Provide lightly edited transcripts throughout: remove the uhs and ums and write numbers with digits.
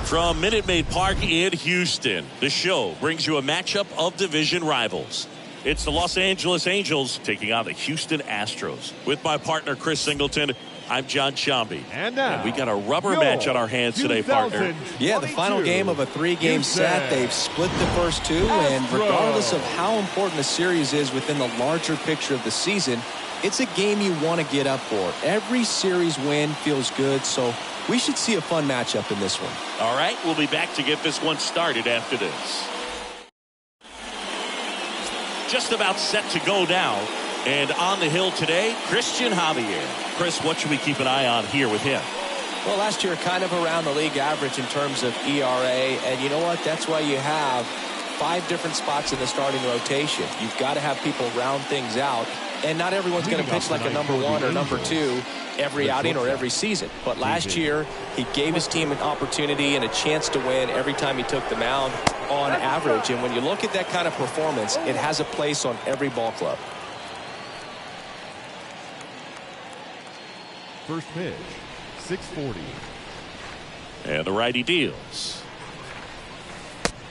From Minute Maid Park in Houston, the show brings you a matchup of division rivals. It's the Los Angeles Angels taking on the Houston Astros. With my partner, Chris Singleton, I'm John Sciambi. And now, we got a rubber match on our hands today, partner. Yeah, the final game of a three-game set. They've split the first two, and regardless of how important the series is within the larger picture of the season, it's a game you want to get up for. Every series win feels good, so we should see a fun matchup in this one. All right, we'll be back to get this one started after this. Just about set to go now. And on the hill today, Christian Javier. Chris, what should we keep an eye on here with him? Well, last year kind of around the league average in terms of ERA. And you know what? That's why you have 5 different spots in the starting rotation. You've got to have people round things out. And not everyone's going to pitch like a number 1 or number 2 every outing or every season. But last year, he gave his team an opportunity and a chance to win every time he took the mound on average. And when you look at that kind of performance, it has a place on every ball club. First pitch, 640. And the righty deals.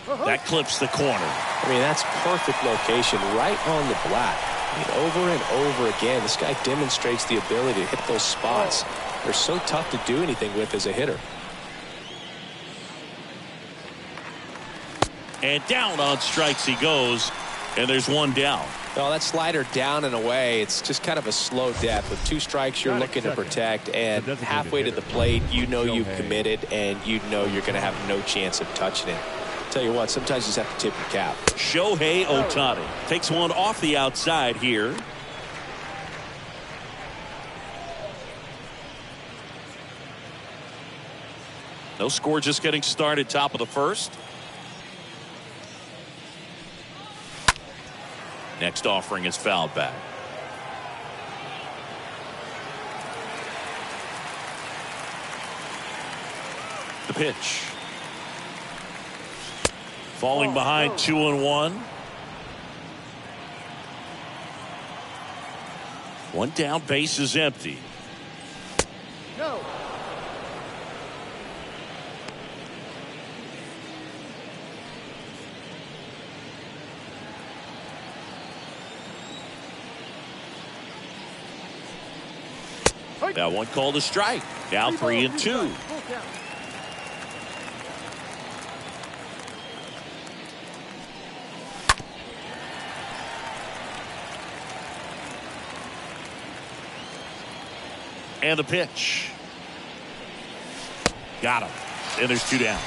That clips the corner. I mean, that's perfect location right on the black. I mean, over and over again, this guy demonstrates the ability to hit those spots. They're so tough to do anything with as a hitter. And down on strikes he goes, and there's one down. Well, that slider down and away, it's just kind of a slow death. With 2 strikes, you're looking to protect, and halfway to the plate, you know you've committed, and you know you're going to have no chance of touching it. Tell you what, sometimes you just have to tip your cap. Shohei Ohtani takes one off the outside here. No score, just getting started, top of the first. Next offering is fouled back. The pitch. Falling behind 2-1. One down, base is empty. No. That one called a strike. Now 3-2. And the pitch. Got him. And there's 2 down.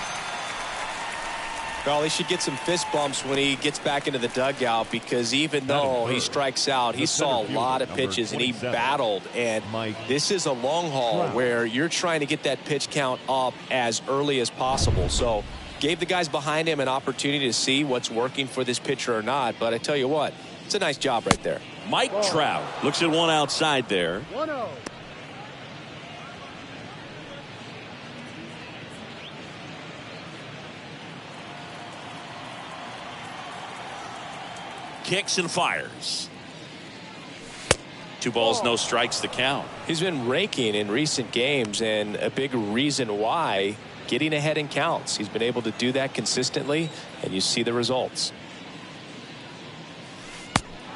Well, he should get some fist bumps when he gets back into the dugout, because even though he strikes out, he saw a lot of pitches and he battled. And this is a long haul where you're trying to get that pitch count up as early as possible. So gave the guys behind him an opportunity to see what's working for this pitcher or not. But I tell you what, it's a nice job right there. Mike Trout looks at one outside there. 1-0. Kicks and fires. 2 balls, no strikes to count. He's been raking in recent games, and a big reason why, getting ahead in counts. He's been able to do that consistently, and you see the results.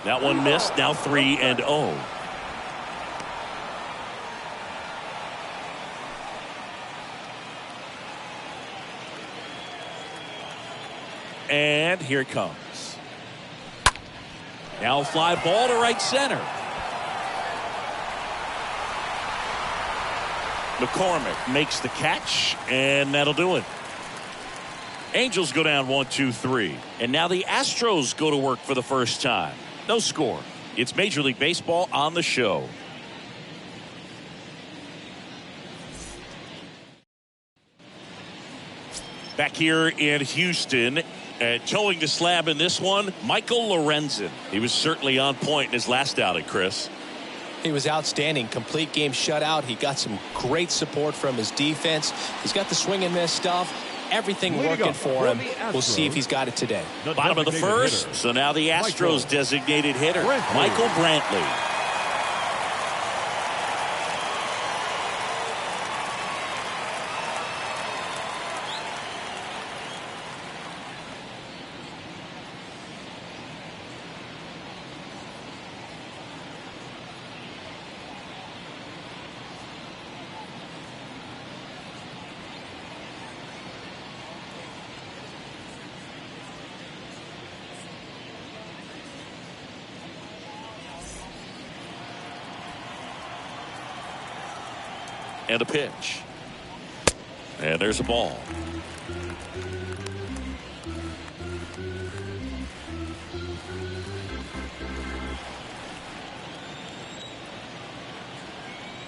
That one missed. Now 3-0. And here it comes. Now fly ball to right center. McCormick makes the catch, and that'll do it. Angels go down 1-2-3. And now the Astros go to work for the first time. No score. It's Major League Baseball on the show. Back here in Houston. Towing the slab in this one, Michael Lorenzen. He was certainly on point in his last outing, Chris. He was outstanding. Complete game shutout. He got some great support from his defense. He's got the swing and miss stuff. Everything working for him. We'll see if he's got it today. Bottom of the first. So now the Astros designated hitter, Michael Brantley. And the pitch. And there's a ball.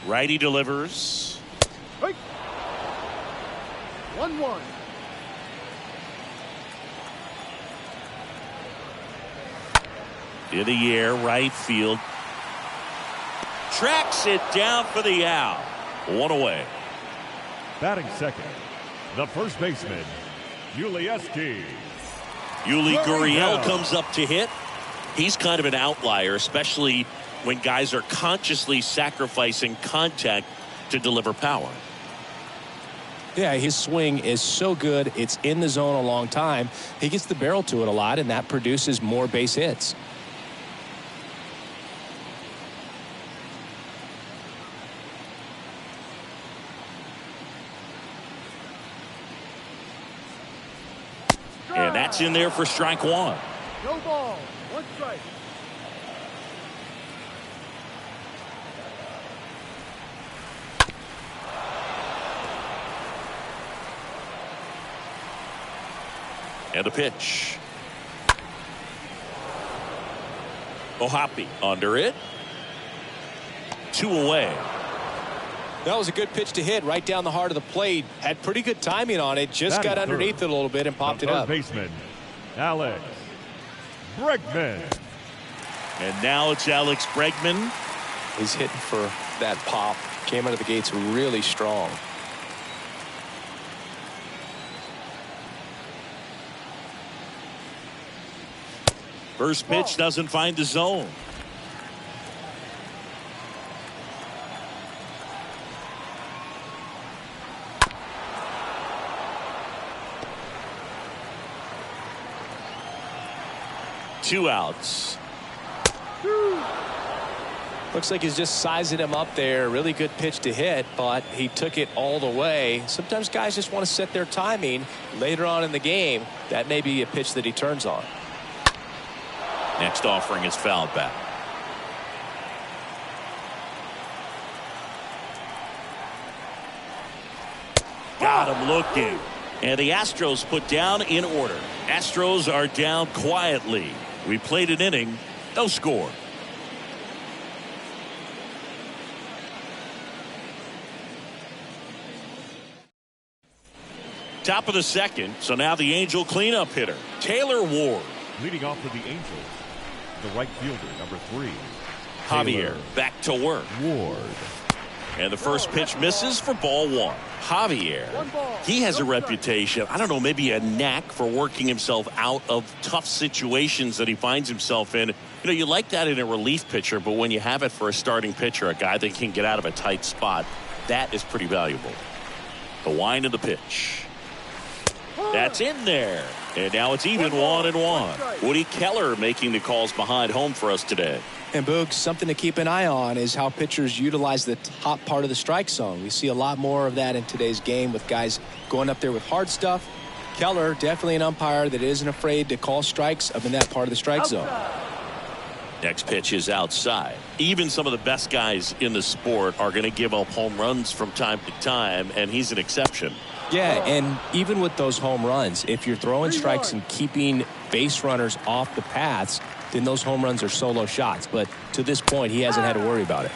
Righty delivers. Hey. 1-1. In the air, right field. Tracks it down for the out. One away. Batting second, the first baseman, Ulieski. Yuli Gurriel comes up to hit. He's kind of an outlier, especially when guys are consciously sacrificing contact to deliver power. Yeah, his swing is so good. It's in the zone a long time. He gets the barrel to it a lot, and that produces more base hits. And that's in there for strike one. No ball. 1 strike. And the pitch. Ohapi under it. 2 away. That was a good pitch to hit right down the heart of the plate. Had pretty good timing on it. Just got underneath it a little bit and popped it up. Baseman, Alex Bregman. And now it's Alex Bregman. He's hitting for that pop. Came out of the gates really strong. First pitch doesn't find the zone. Two outs. Looks like he's just sizing him up there. Really good pitch to hit, but he took it all the way. Sometimes guys just want to set their timing later on in the game. That may be a pitch that he turns on. Next offering is fouled back. Got him looking. And the Astros put down in order. Astros are down quietly. We played an inning, no score. Top of the second, so now the Angel cleanup hitter, Taylor Ward. Leading off for the Angels, the right fielder, number 3. Javier back to work. Ward. And the first pitch misses for ball 1. Javier, he has a reputation, I don't know, maybe a knack for working himself out of tough situations that he finds himself in. You know, you like that in a relief pitcher, but when you have it for a starting pitcher, a guy that can get out of a tight spot, that is pretty valuable. The wind of the pitch. That's in there. And now it's even 1-1. Woody Keller making the calls behind home for us today. And Boog, something to keep an eye on is how pitchers utilize the top part of the strike zone. We see a lot more of that in today's game with guys going up there with hard stuff. Keller, definitely an umpire that isn't afraid to call strikes up in that part of the strike zone. Next pitch is outside. Even some of the best guys in the sport are going to give up home runs from time to time, and he's an exception. Yeah, and even with those home runs, if you're throwing strikes and keeping base runners off the paths, then those home runs are solo shots. But to this point, he hasn't had to worry about it.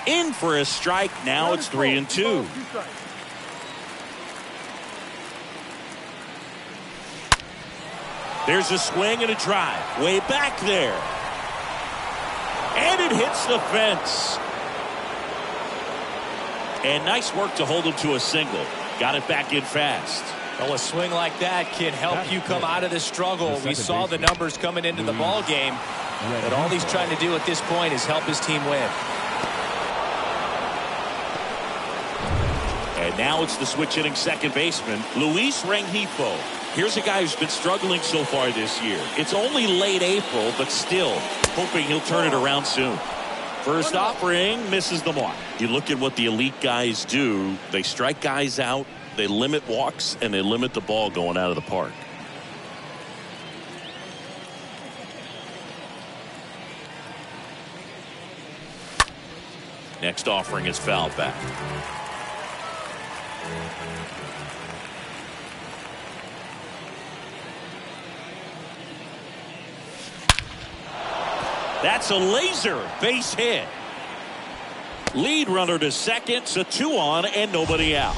In for a strike. Now it's 3-2. There's a swing and a drive. Way back there. And it hits the fence. And nice work to hold him to a single. Got it back in fast. Well, a swing like that can help you come out of the struggle. We saw the numbers coming into the ball game. But all he's trying to do at this point is help his team win. And now it's the switch hitting second baseman, Luis Rengifo. Here's a guy who's been struggling so far this year. It's only late April, but still hoping he'll turn it around soon. First offering misses the mark. You look at what the elite guys do. They strike guys out, they limit walks, and they limit the ball going out of the park. Next offering is fouled back. That's a laser base hit. Lead runner to second, so 2 on and nobody out.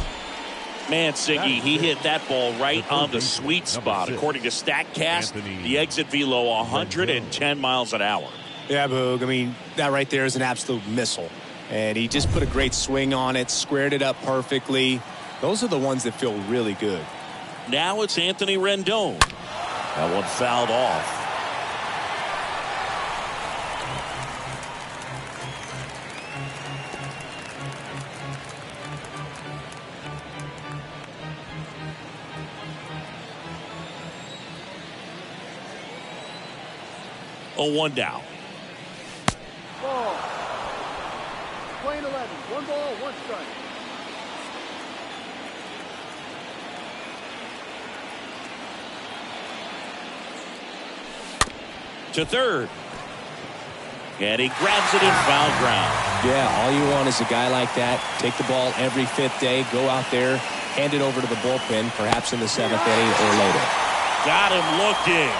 Man, Siggy, he hit that ball right on the sweet spot. According to StatCast, the exit velo 110 miles an hour. Yeah, Boog. I mean, that right there is an absolute missile. And he just put a great swing on it, squared it up perfectly. Those are the ones that feel really good. Now it's Anthony Rendon. That one fouled off. Oh, 1 down. Ball. Playing 11. 1 ball, 1 strike. To third. And he grabs it in foul ground. Yeah, all you want is a guy like that. Take the ball every 5th day. Go out there. Hand it over to the bullpen, perhaps in the 7th inning or later. Got him looking.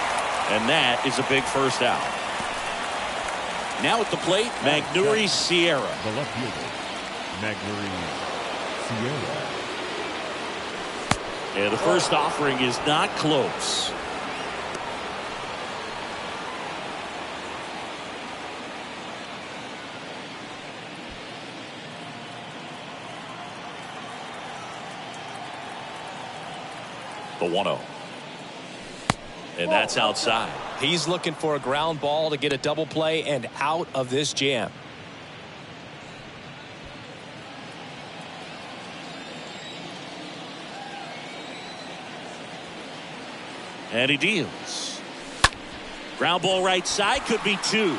And that is a big first out. Now at the plate, Magneuris Sierra. The left fielder, Magneuris Sierra. And the first offering is not close. The 1-0. And that's outside. He's looking for a ground ball to get a double play and out of this jam. And he deals. Ground ball right side, could be 2.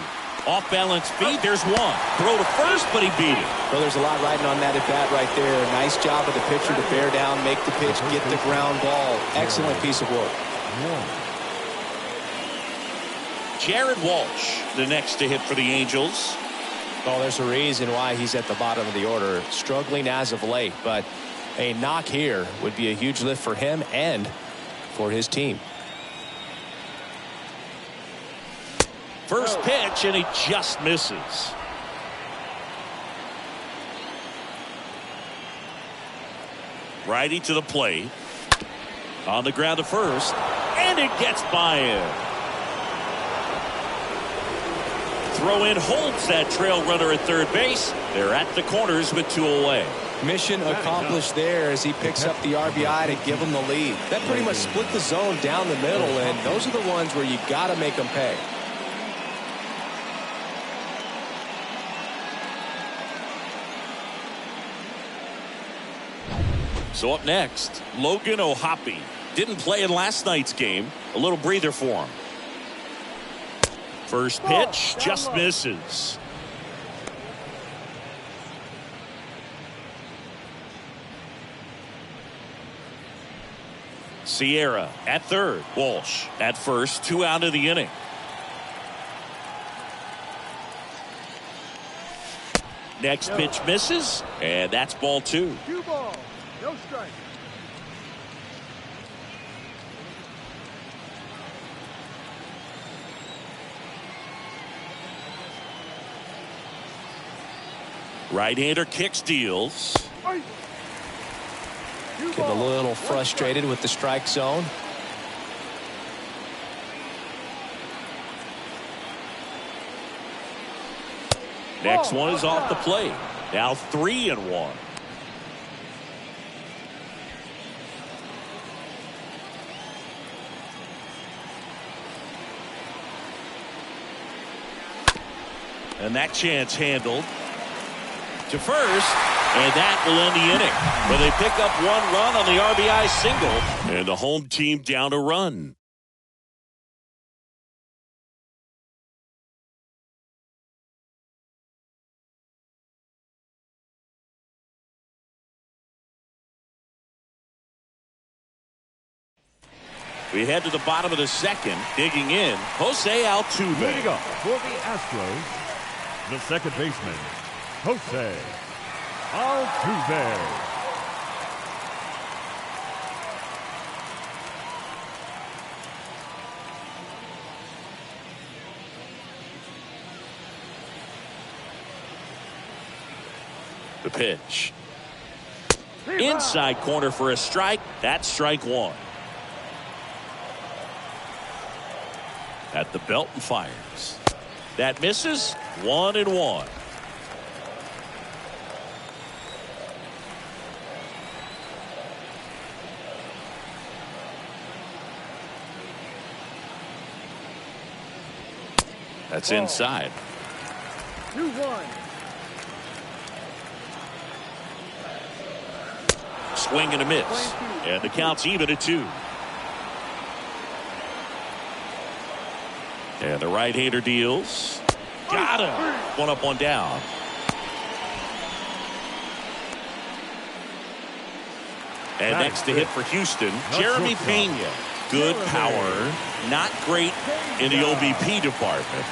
Off balance feed, there's 1. Throw to first, but he beat it. Well, there's a lot riding on that at bat right there. Nice job of the pitcher to bear down, make the pitch, get the ground ball. Excellent piece of work. Jared Walsh, the next to hit for the Angels. Oh, there's a reason why he's at the bottom of the order. Struggling as of late, but a knock here would be a huge lift for him and for his team. First pitch, and he just misses. Righty to the plate. On the ground to first, and it gets by him. Throw in holds that trail runner at third base. They're at the corners with 2 away. Mission accomplished there as he picks up the RBI to give him the lead. That pretty much split the zone down the middle, and those are the ones where you got to make them pay. So up next, Logan O'Hoppe. Didn't play in last night's game. A little breather for him. First pitch just misses. Sierra at third. Walsh at first. 2 out of the inning. Next pitch misses, and that's ball 2. 2 balls, no strike. Right-hander kicks, deals. Getting a little frustrated with the strike zone. Next one is off the plate. Now 3-1. And that chance handled to first, and that will end the inning, where they pick up 1 run on the RBI single, and the home team down a run. We head to the bottom of the second. Digging in, Jose Altuve. Leading up for the Astros, the second baseman, Jose Altuve. The pitch. Inside corner for a strike. That's strike one. At the belt and fires. That misses. 1-1. That's inside. 2-1. Swing and a miss. And the count's even at 2. And the right-hander deals. Got him. 1 up, 1 down. And next to hit for Houston, Jeremy Pena. Good power. Not great in the OBP department.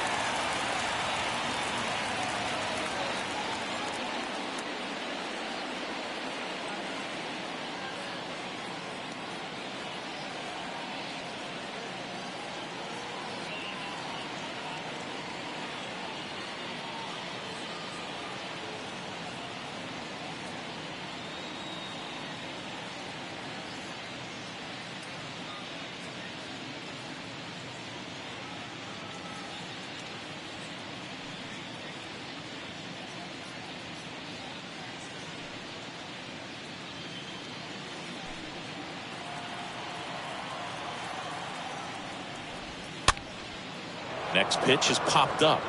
Next pitch is popped up.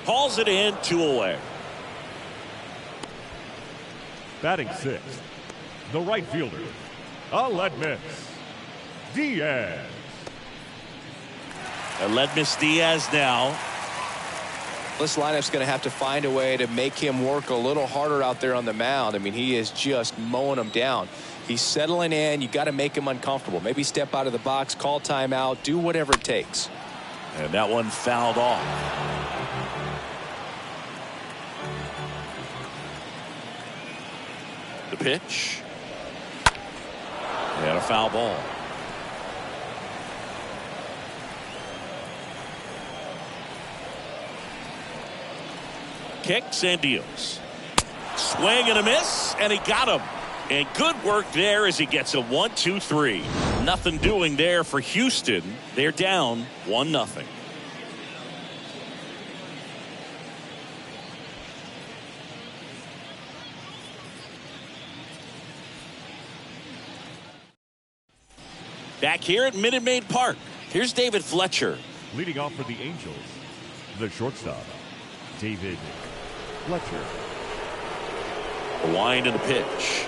Hauls it in, 2 away. Batting 6th, the right fielder, Aledmys Diaz. Aledmys Diaz now. This lineup's going to have to find a way to make him work a little harder out there on the mound. I mean, he is just mowing them down. He's settling in. You got to make him uncomfortable. Maybe step out of the box, call timeout, do whatever it takes. And that one fouled off. The pitch. And a foul ball. Kicks and deals. Swing and a miss, and he got him. And good work there as he gets a 1-2-3. Nothing doing there for Houston. They're down 1-0. Back here at Minute Maid Park, here's David Fletcher. Leading off for the Angels, the shortstop, David Fletcher. A wind in the pitch.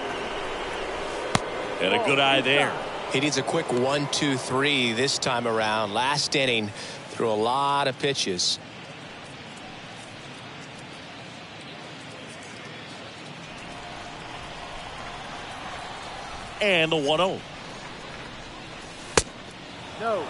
And a good eye there. He needs a quick 1-2-3 this time around. Last inning, threw a lot of pitches. And the 1-0. No.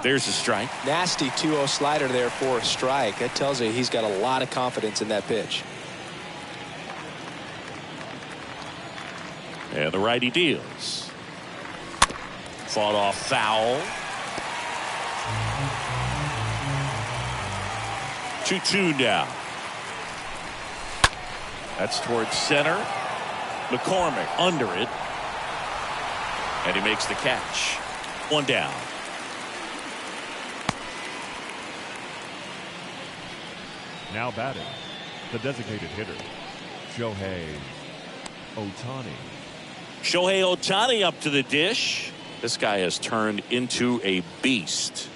There's a strike. Nasty 2-0 slider there for a strike. That tells you he's got a lot of confidence in that pitch. And the righty deals. Fought off foul. 2-2 now. That's towards center. McCormick under it. And he makes the catch. 1 down. Now batting, the designated hitter, Shohei Ohtani. Shohei Ohtani up to the dish. This guy has turned into a beast.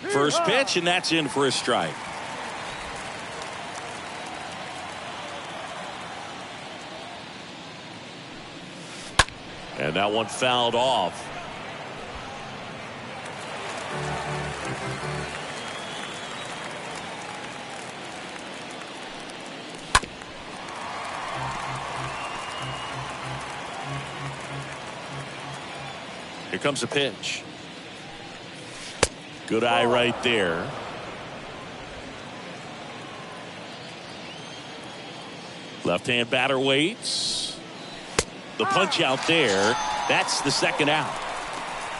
First pitch, and that's in for a strike. And that one fouled off. Here comes a pitch. Good eye right there. Left-hand batter waits. The punch out there. That's the second out.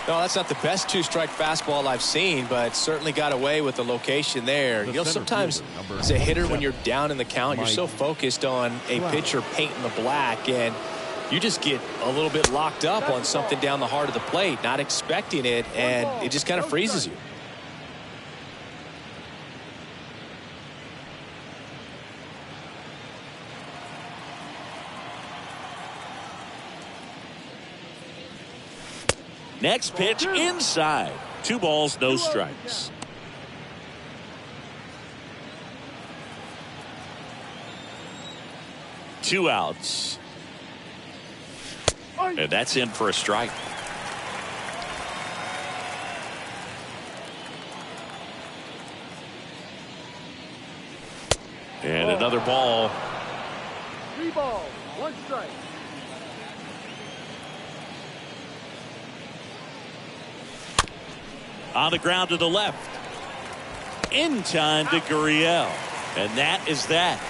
No, that's not the best two-strike fastball I've seen, but certainly got away with the location there. You know, sometimes as a hitter, when you're down in the count, you're so focused on a pitcher painting the black, and you just get a little bit locked up on something down the heart of the plate, not expecting it, and it just kind of freezes you. Next pitch inside. 2 balls, no strikes. Two outs. And that's in for a strike. And another ball. 3 balls, 1 strike. On the ground to the left. In time to Gurriel. And that is that.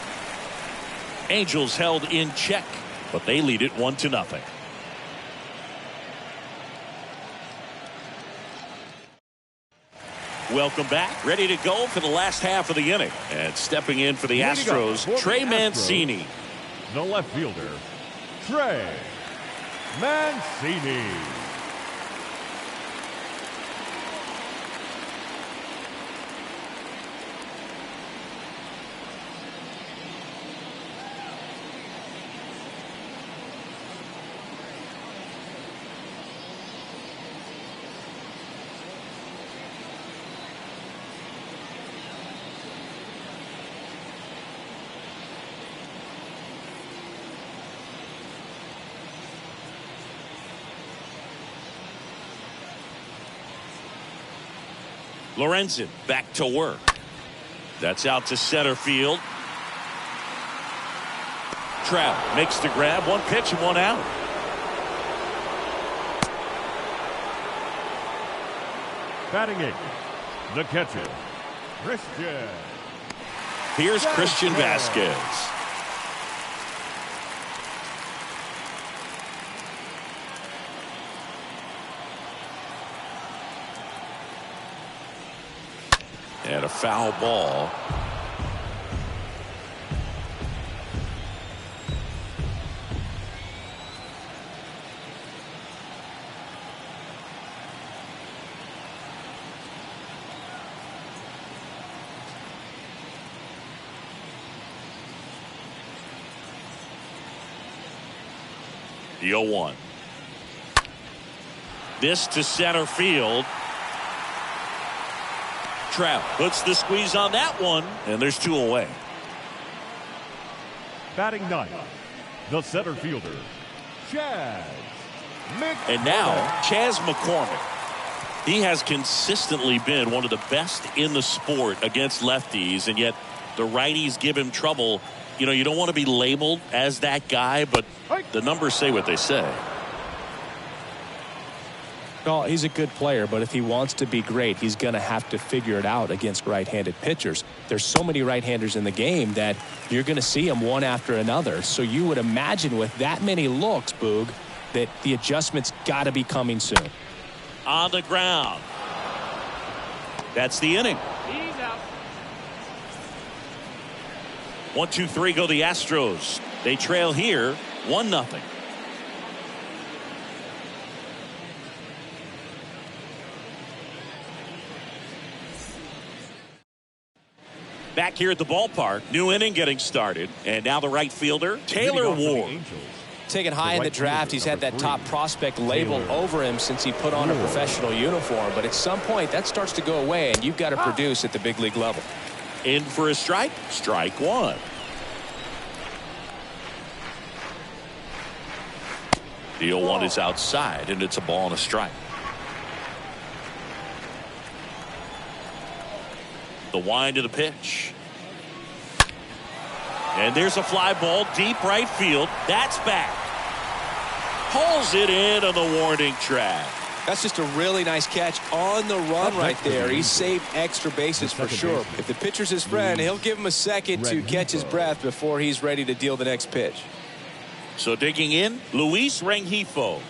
Angels held in check, but they lead it 1-0. Welcome back. Ready to go for the last half of the inning. And stepping in for the Astros, Trey Mancini. The left fielder, Trey Mancini. Lorenzen back to work. That's out to center field. Trout makes the grab. 1 pitch and 1 out. Batting 8, the catcher, Christian. Here's Christian Vasquez. And a foul ball. The 0-1. This to center field. Trout puts the squeeze on that one, and there's 2 away. Batting 9, the center fielder, Chaz McCormick. And now Chaz McCormick. He has consistently been one of the best in the sport against lefties, and yet the righties give him trouble. You know, you don't want to be labeled as that guy, but the numbers say what they say. Well, he's a good player, but if he wants to be great, he's going to have to figure it out against right-handed pitchers. There's so many right-handers in the game that you're going to see them one after another. So you would imagine with that many looks, Boog, that the adjustment's got to be coming soon. On the ground. That's the inning. He's out. 1-2-3 go the Astros. They trail here 1-0. Back here at the ballpark, new inning getting started, and now the right fielder, Taylor Ward. Taken high in the draft, he's had that top prospect label over him since he put on a professional uniform, but at some point that starts to go away, and you've got to produce at the big league level. In for a strike, strike 1. The 0-1 is outside, and it's a ball and a strike. The wind of the pitch. And there's a fly ball deep right field. That's back. Hauls it in on the warning track. That's just a really nice catch on the run right there. He saved extra bases for sure. If the pitcher's his friend, he'll give him a second to catch his breath before he's ready to deal the next pitch. So digging in, Luis Rengifo.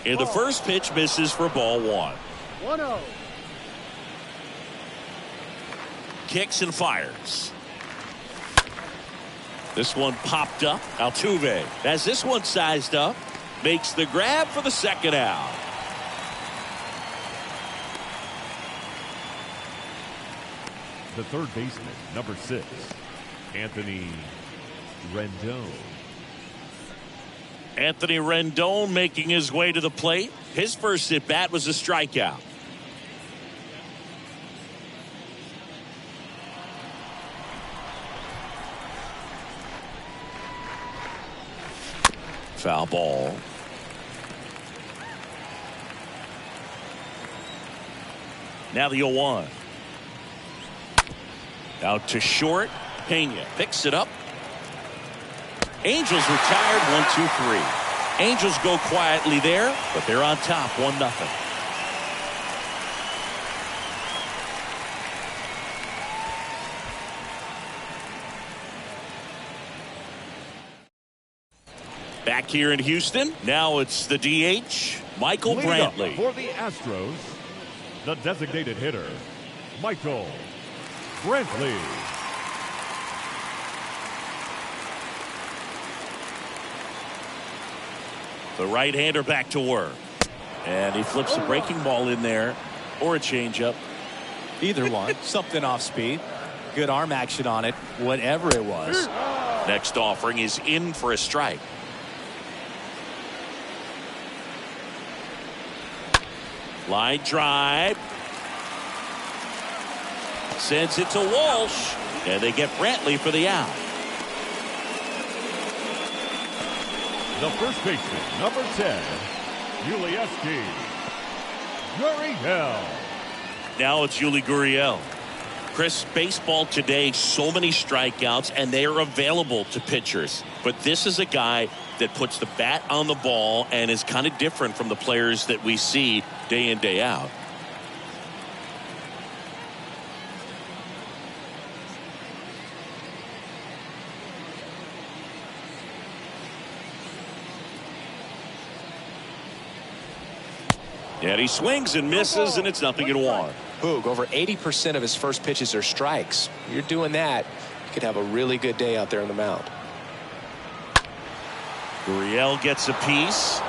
And the first pitch misses for ball 1. 1-0. Kicks and fires. This one popped up. Altuve has this one sized up. Makes the grab for the second out. The third baseman, number 6, Anthony Rendon. Anthony Rendon making his way to the plate. His first at bat was a strikeout. Foul ball. Now the 0-1. Out to short. Pena picks it up. Angels retired 1-2-3. Angels go quietly there, but they're on top 1-0. Back here in Houston, now it's the DH, Michael Brantley. For the Astros, the designated hitter, Michael Brantley. The right-hander back to work. And he flips a breaking ball in there, or a changeup. Either one. Something off speed. Good arm action on it. Whatever it was. Next offering is in for a strike. Line drive. Sends it to Walsh. And they get Brantley for the out. The first baseman, number 10, Yulieski Gurriel. Now it's Yuli Gurriel. Chris, baseball today, so many strikeouts, and they are available to pitchers. But this is a guy that puts the bat on the ball and is kind of different from the players that we see day in, day out. And he swings and misses, and it's 0-1. Boog, over 80% of his first pitches are strikes. You're doing that, you could have a really good day out there on the mound. Gurriel gets a piece.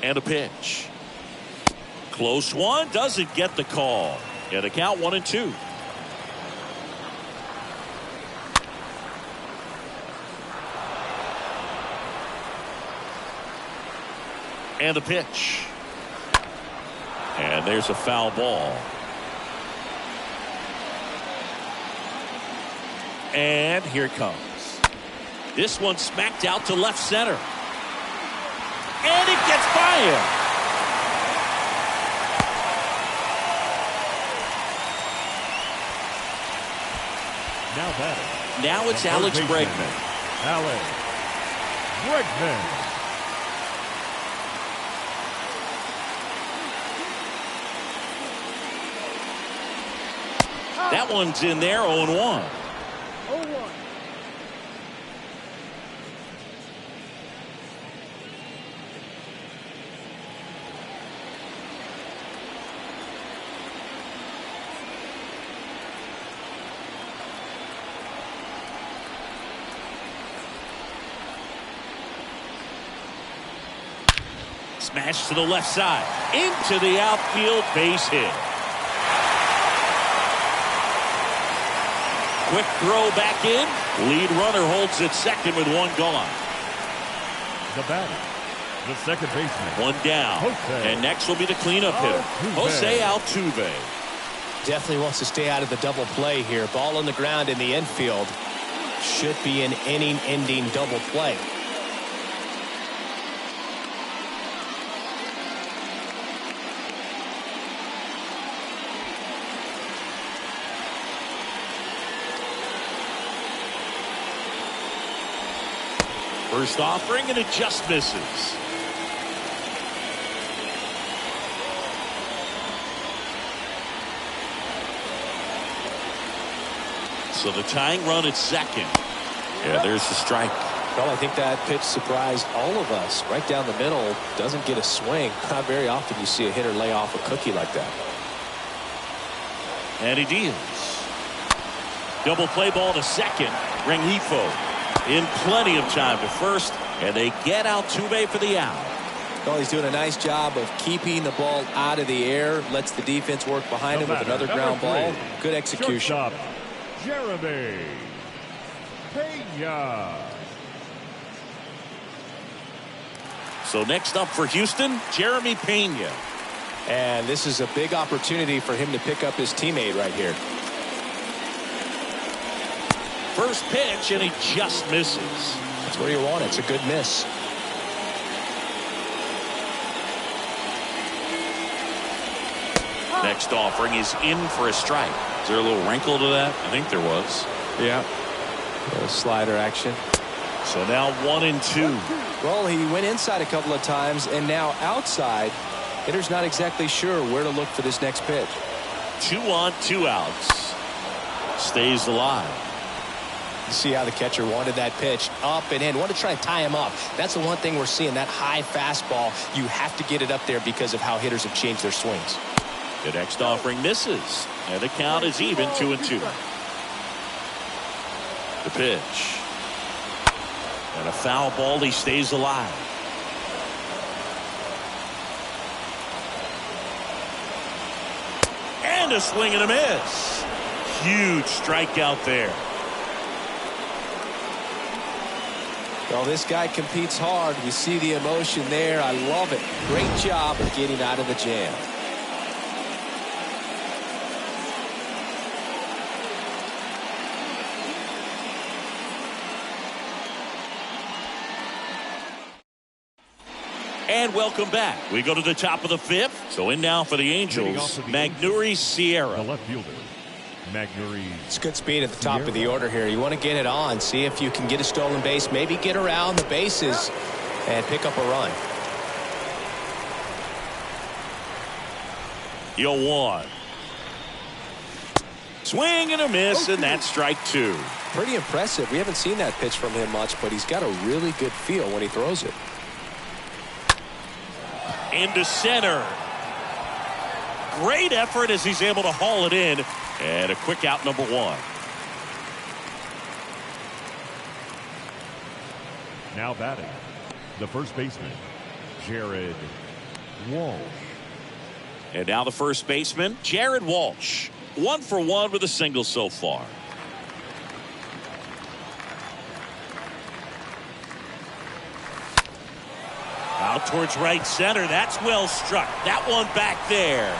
And a pitch. Close one, doesn't get the call. And a count 1-2. And a pitch. And there's a foul ball. And here it comes. This one smacked out to left center. And it gets by him. Now batting. Now it's Alex Bregman. Alex Bregman. That one's in there, 0-1. 0-1. Smash to the left side. Into the outfield, base hit. Quick throw back in. Lead runner holds at second with one gone. The batter, the second baseman. One down. Jose And next will be the cleanup hitter, Altuve. Jose Altuve. definitely wants to stay out of the double play here. Ball on the ground in the infield. Should be an inning-ending double play. First offering, and it just misses. So the tying run at second. Yeah, there's the strike. Well, I think that pitch surprised all of us. Right down the middle, doesn't get a swing. Not very often you see a hitter lay off a cookie like that. And he deals. Double play ball to second. Rengifo in plenty of time to first, and they get Altuve for the out. Well, he's doing a nice job of keeping the ball out of the air. Lets the defense work behind him with another ground ball. Good execution. Shortstop, Jeremy Pena. So next up for Houston, Jeremy Pena. And this is a big opportunity for him to pick up his teammate right here. First pitch, and he just misses. That's where you want it. It's a good miss. Next offering is in for a strike. Is there a little wrinkle to that? I think there was. Yeah. Slider action. So now 1-2. Well, he went inside a couple of times, and now outside. Hitter's not exactly sure where to look for this next pitch. 2 on, 2 outs. Stays alive. You see how the catcher wanted that pitch up and in. Want to try and tie him up. That's the one thing we're seeing, that high fastball. You have to get it up there because of how hitters have changed their swings. The next offering misses, and the count is even 2-2. The pitch. And a foul ball. He stays alive. And a swing and a miss. Huge strikeout there. Well, this guy competes hard. We see the emotion there. I love it. Great job of getting out of the jam. And welcome back. We go to the top of the fifth. So in now for the Angels, Magneuris The Sierra. left fielder, Magneuris. It's good speed at the top of the order here. You want to get it on. See if you can get a stolen base. Maybe get around the bases and pick up a run. 0-1. Swing and a miss, and that's strike 2. Pretty impressive. We haven't seen that pitch from him much, but he's got a really good feel when he throws it. Into center. Great effort as he's able to haul it in. And a quick out, number 1. Now batting, the first baseman, Jared Walsh. And now the first baseman, Jared Walsh. 1 for 1 with a single so far. Out towards right center. That's well struck. That one back there.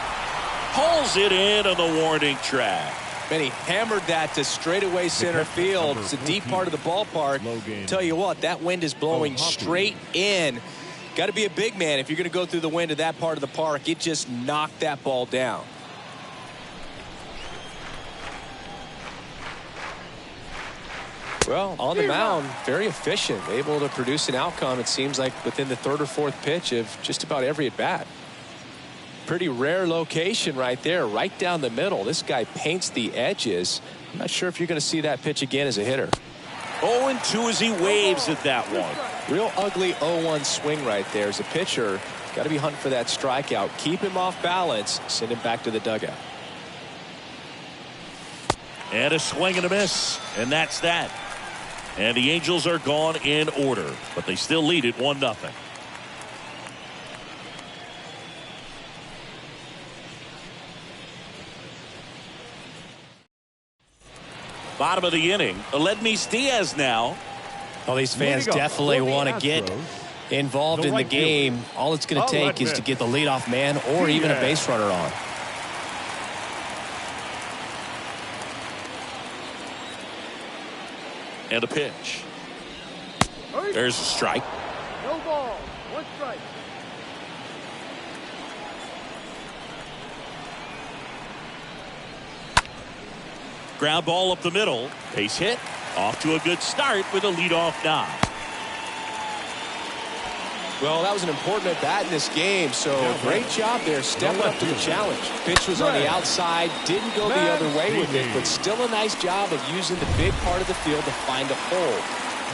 Pulls it in on the warning track. And he hammered that to straightaway center field. It's a deep part of the ballpark. Tell you what, that wind is blowing straight in. Got to be a big man if you're going to go through the wind of that part of the park. It just knocked that ball down. Well, on the mound, very efficient, able to produce an outcome, it seems like, within the third or fourth pitch of just about every at-bat. Pretty rare location right there, right down the middle. This guy paints the edges. I'm not sure if you're going to see that pitch again as a hitter. 0-2 as he waves at that one. Real ugly 0-1 swing right there. As a pitcher, got to be hunting for that strikeout. Keep him off balance, send him back to the dugout. And a swing and a miss. And that's that. And the Angels are gone in order, but they still lead it 1-0. Bottom of the inning, Aledmys Diaz now. Well, these fans definitely want to get involved in the game. All it's going to take is to get the leadoff man or even a base runner on. And a pitch. There's a strike. No ball. One strike. Ground ball up the middle. Base hit. Off to a good start with a leadoff knock. Well, that was an important at bat in this game, so great job there stepping up to the challenge. Pitch was on the outside, didn't go the other way with it, but still a nice job of using the big part of the field to find a hole.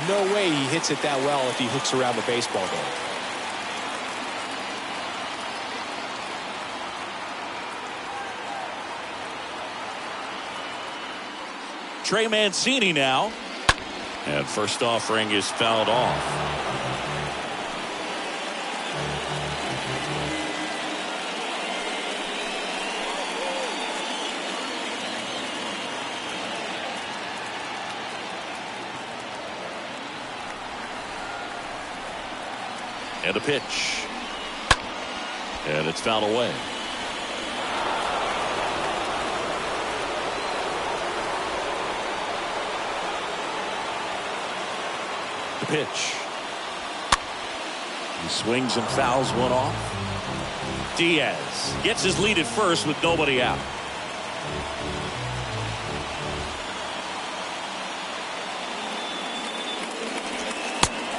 No way he hits it that well if he hooks around the baseball game. Trey Mancini now. And first offering is fouled off. And a pitch. And it's fouled away. The pitch. He swings and fouls one off. Diaz gets his lead at first with nobody out.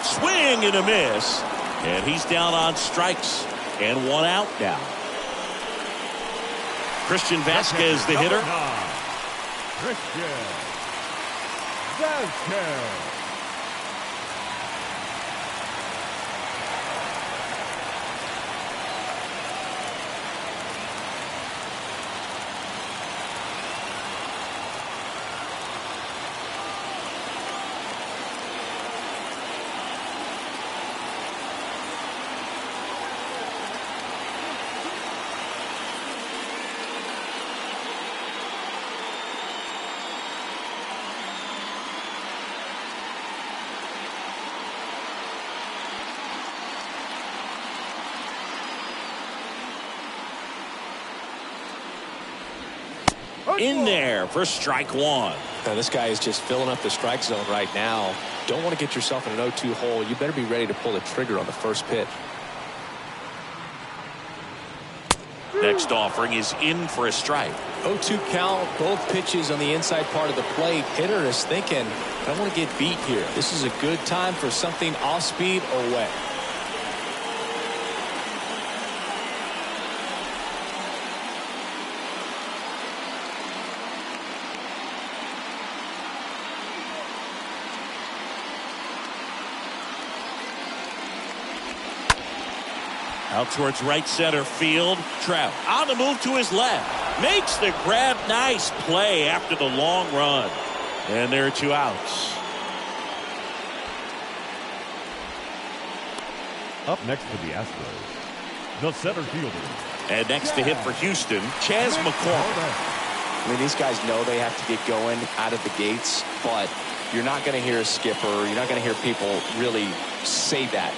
Swing and a miss. And he's down on strikes and one out now. Christian Vasquez, the hitter. Christian Vasquez. In there for strike one. Now, this guy is just filling up the strike zone right now. Don't want to get yourself in an 0-2 hole. You better be ready to pull the trigger on the first pitch. Next offering is in for a strike. 0-2 count, both pitches on the inside part of the plate. Hitter is thinking, I don't want to get beat here. This is a good time for something off speed or wet. Out towards right center field. Trout on the move to his left. Makes the grab. Nice play after the long run. And there are two outs. Up next for the Astros, the center fielder. And next to hit for Houston, Chas McCormick. I mean, these guys know they have to get going out of the gates, but you're not going to hear a skipper. You're not going to hear people really say that.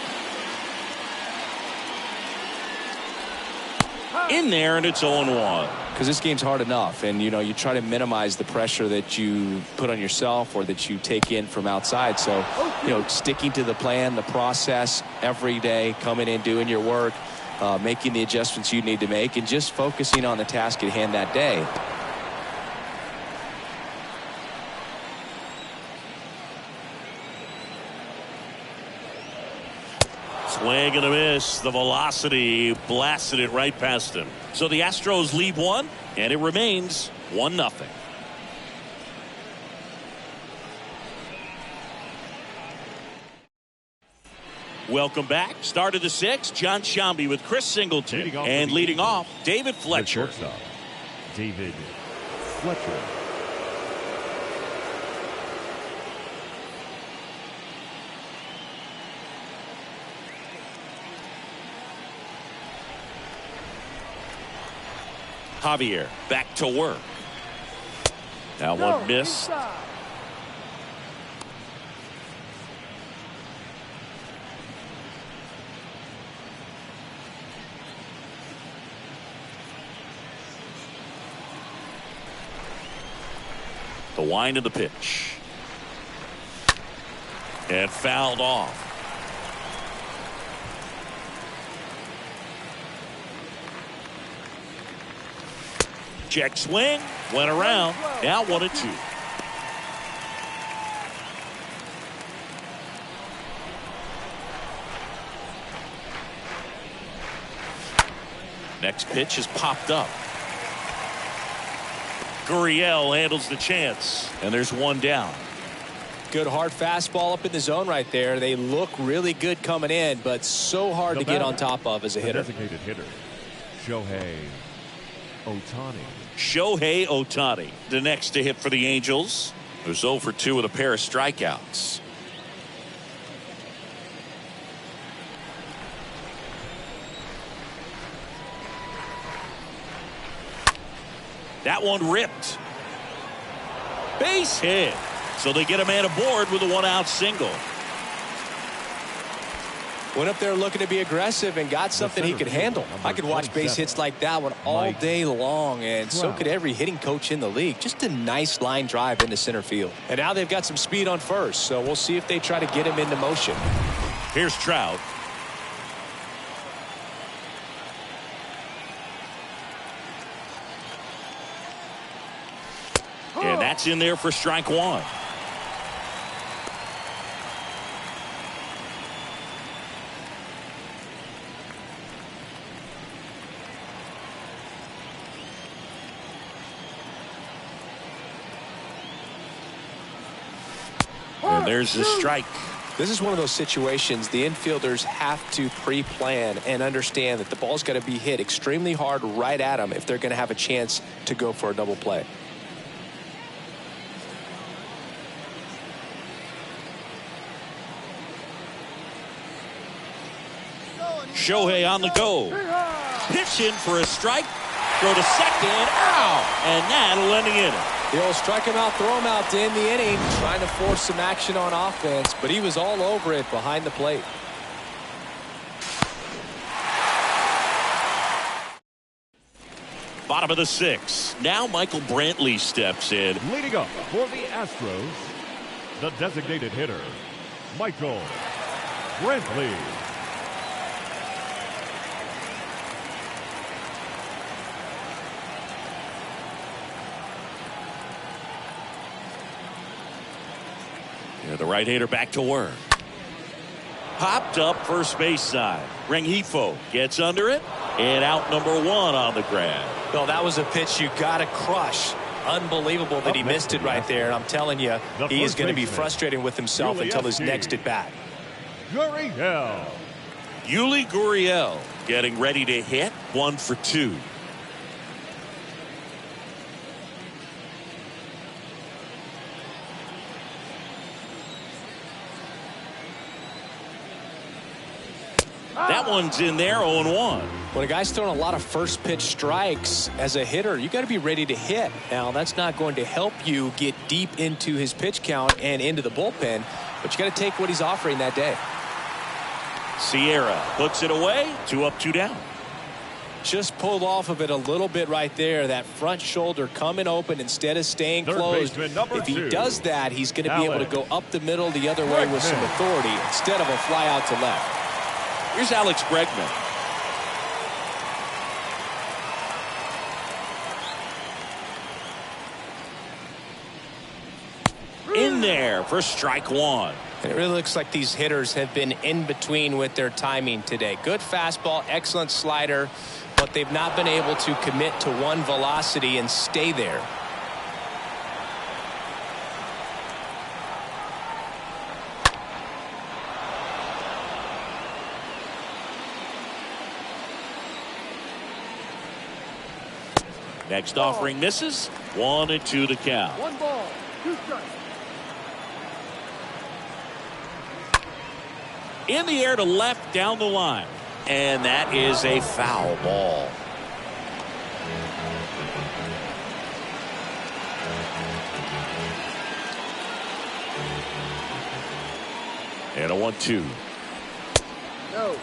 In there, and it's 0-1. Because this game's hard enough, and you try to minimize the pressure that you put on yourself or that you take in from outside. So sticking to the plan, the process every day, coming in, doing your work, making the adjustments you need to make, and just focusing on the task at hand that day. Swing and a miss. The velocity blasted it right past him. So the Astros lead one, and it remains 1-0. Welcome back. Start of the sixth. John Shambi with Chris Singleton. And leading off, David Fletcher. The shortstop, David Fletcher. Javier back to work. Now one miss. The wind of the pitch. And fouled off. Check swing. Went around. Now 1-2. Next pitch is popped up. Gurriel handles the chance. And there's one down. Good hard fastball up in the zone right there. They look really good coming in, but so hard to get on top of as a hitter. Designated hitter, Shohei Ohtani. Shohei Ohtani, the next to hit for the Angels, who's 0 for 2 with a pair of strikeouts. That one ripped. Base hit. So they get a man aboard with a 1-out single. Went up there looking to be aggressive and got something he could handle. I could watch base hits like that one all day long, and so could every hitting coach in the league. Just a nice line drive into center field. And now they've got some speed on first, so we'll see if they try to get him into motion. Here's Trout. And that's in there for strike one. And there's the strike. This is one of those situations the infielders have to pre-plan and understand that the ball's got to be hit extremely hard right at them if they're going to have a chance to go for a double play. Shohei on the go. Pitch in for a strike. Throw to second. Ow! And that'll end the inning. He'll strike him out, throw him out to end the inning, trying to force some action on offense, but he was all over it behind the plate. Bottom of the 6th. Now Michael Brantley steps in. Leading up for the Astros, the designated hitter, Michael Brantley. The right-hander back to work. Popped up first base side. Rengifo gets under it. And out number 1 on the grab. Well, that was a pitch you got to crush. Unbelievable that he missed it right there. I'm telling you, he is going to be frustrated with himself until his next at bat. Gurriel. Yuli Gurriel getting ready to hit. 1 for 2. That one's in there, 0-1. When a guy's throwing a lot of first pitch strikes as a hitter, you got to be ready to hit. Now, that's not going to help you get deep into his pitch count and into the bullpen, but you got to take what he's offering that day. Sierra puts it away. 2 up, 2 down. Just pulled off of it a little bit right there. That front shoulder coming open instead of staying closed. If he does that, he's going to be able to go up the middle the other way with some authority instead of a fly out to left. Here's Alex Bregman. In there for strike 1. And it really looks like these hitters have been in between with their timing today. Good fastball, excellent slider, but they've not been able to commit to one velocity and stay there. Next offering misses. 1-2 the count. 1 ball, 2 strikes. In the air to left down the line. And that is a foul ball. And a 1-2. No.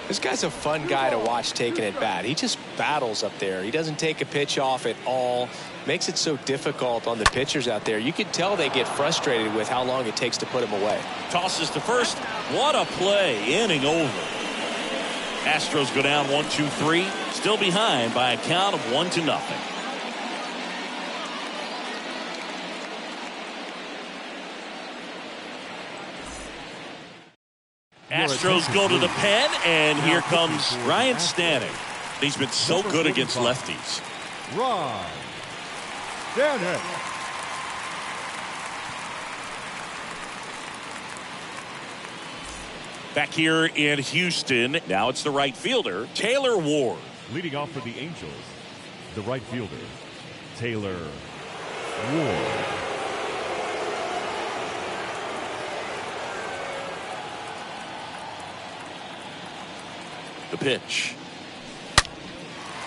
This guy's a fun guy to watch taking at bat. He just battles up there. He doesn't take a pitch off at all. Makes it so difficult on the pitchers out there. You can tell they get frustrated with how long it takes to put him away. Tosses to first. What a play. Inning over. Astros go down 1-2-3. Still behind by a count of 1-0. Astros go to the pen, and here comes Ryan Stanning. He's been so good against lefties. Ron Stanning. Back here in Houston, now it's the right fielder, Taylor Ward. Leading off for the Angels, the right fielder, Taylor Ward. The pitch.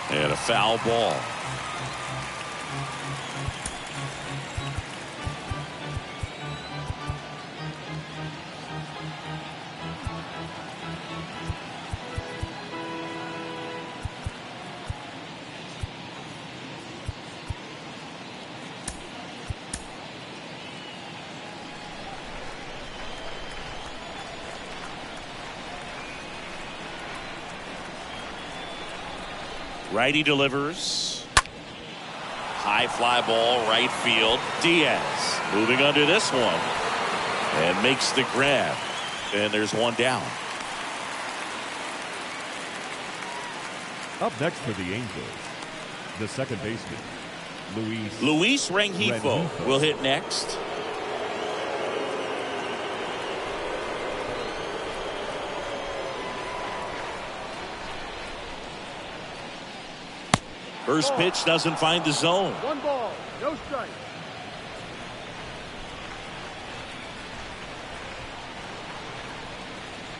And a foul ball. Righty delivers. High fly ball, right field. Diaz moving under this one. And makes the grab. And there's one down. Up next for the Angels, the second baseman, Luis Rengifo will hit next. First pitch doesn't find the zone. 1 ball, no strike.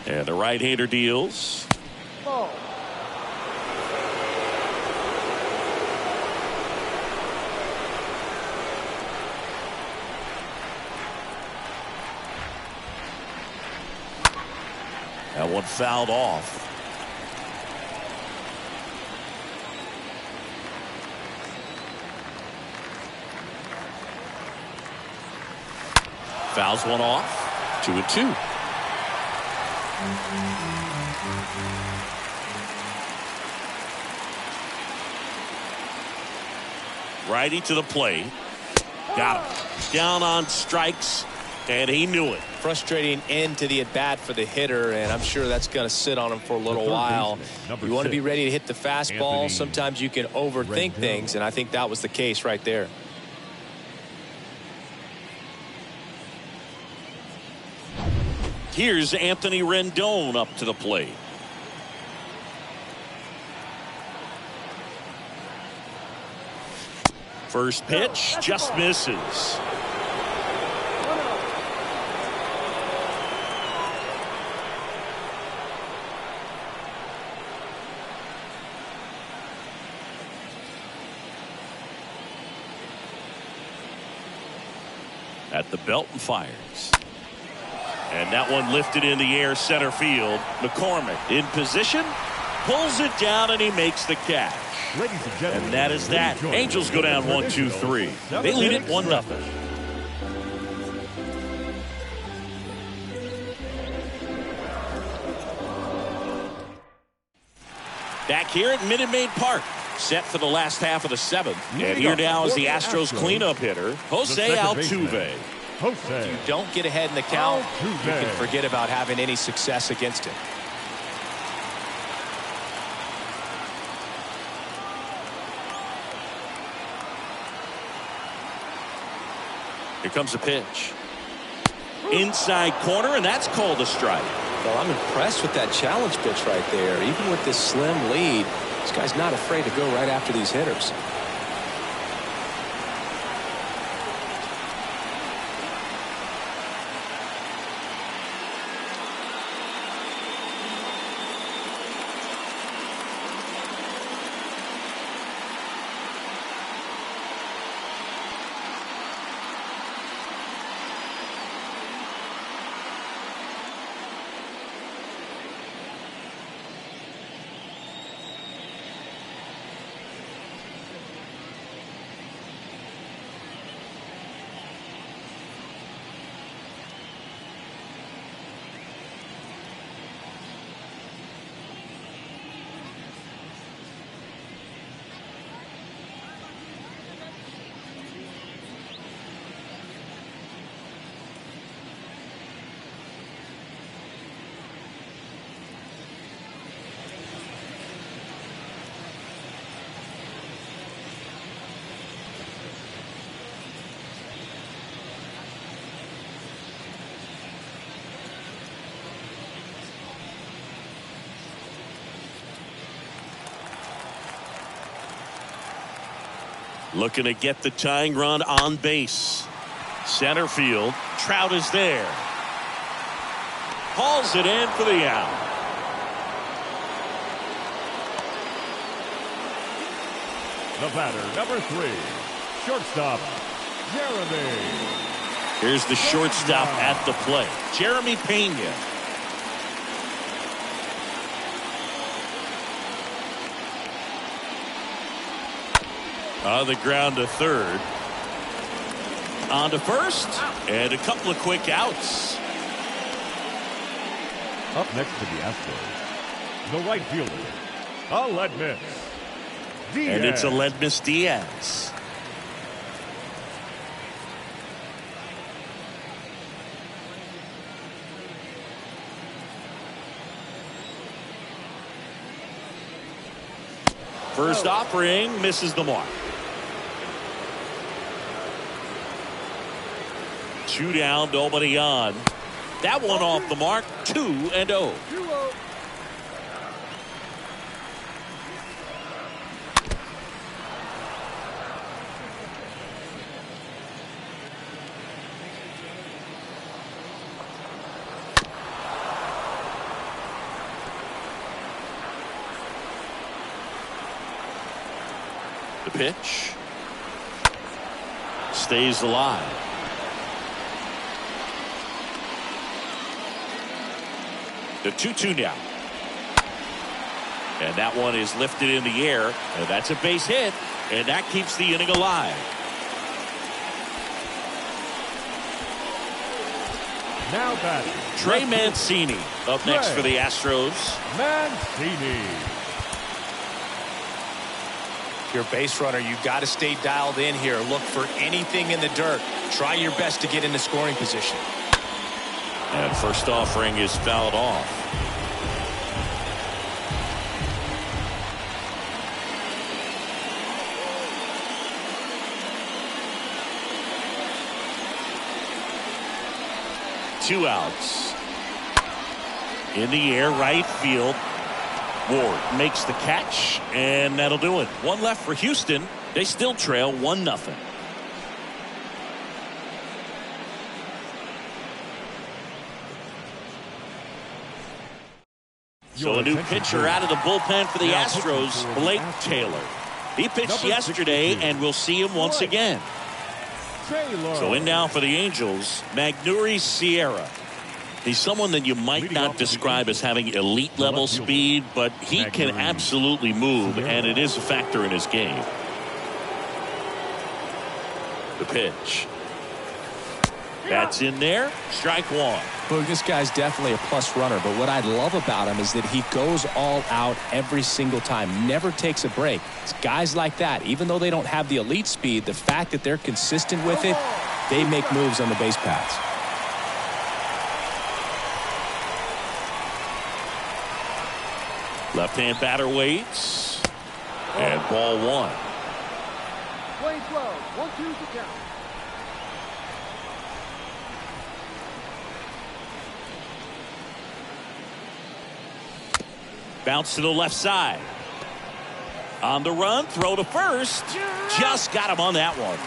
And the right-hander deals. Ball. That one fouled off. Fouls one off. 2-2. Righty to the plate. Got him. Down on strikes, and he knew it. Frustrating end to the at-bat for the hitter, and I'm sure that's going to sit on him for a little while. You want to be ready to hit the fastball. Sometimes you can overthink things, and I think that was the case right there. Here's Anthony Rendon up to the plate. First pitch just misses. At the belt and fires. And that one lifted in the air center field. McCormick in position, pulls it down, and he makes the catch. Ladies and gentlemen, and that is that. Angels go down 1-2-3. They lead it 1-0. Back here at Minute Maid Park, set for the last half of the seventh. And here now is the Astros cleanup hitter, Jose Altuve. If you don't get ahead in the count, you can forget about having any success against him. Here comes a pitch. Inside corner, and that's called a strike. Well, I'm impressed with that challenge pitch right there. Even with this slim lead, this guy's not afraid to go right after these hitters. Looking to get the tying run on base. Center field. Trout is there. Hauls it in for the out. The batter, number 3, shortstop, Jeremy. Here's the shortstop at the plate, Jeremy Pena. On the ground to third. On to first. And a couple of quick outs. Up next to the Astros, the right fielder, Aledmys Diaz. And it's Aledmys Diaz. First offering misses the mark. 2 down, nobody on. That one off the mark. 2-0. 2-0. The pitch stays alive. The 2-2 now. And that one is lifted in the air. And that's a base hit. And that keeps the inning alive. Now batting, Trey Mancini up next for the Astros. Mancini. If you're a base runner, you've got to stay dialed in here. Look for anything in the dirt. Try your best to get into scoring position. And first offering is fouled off. Two outs. In the air, right field. Ward makes the catch, and that'll do it. One left for Houston. They still trail 1-0. So a new pitcher out of the bullpen for the Astros, Blake Taylor. He pitched yesterday, and we'll see him once again. So in now for the Angels, Magneuris Sierra. He's someone that you might not describe as having elite level speed, but he can absolutely move, and it is a factor in his game. The pitch. That's in there. Strike one. Boog, this guy's definitely a plus runner, but what I love about him is that he goes all out every single time, never takes a break. It's guys like that, even though they don't have the elite speed, the fact that they're consistent with it, they make moves on the base paths. Left-hand batter waits. And ball one. Play 12. 1-2 to count. Bounce to the left side. On the run, throw to first. Just got him on that one.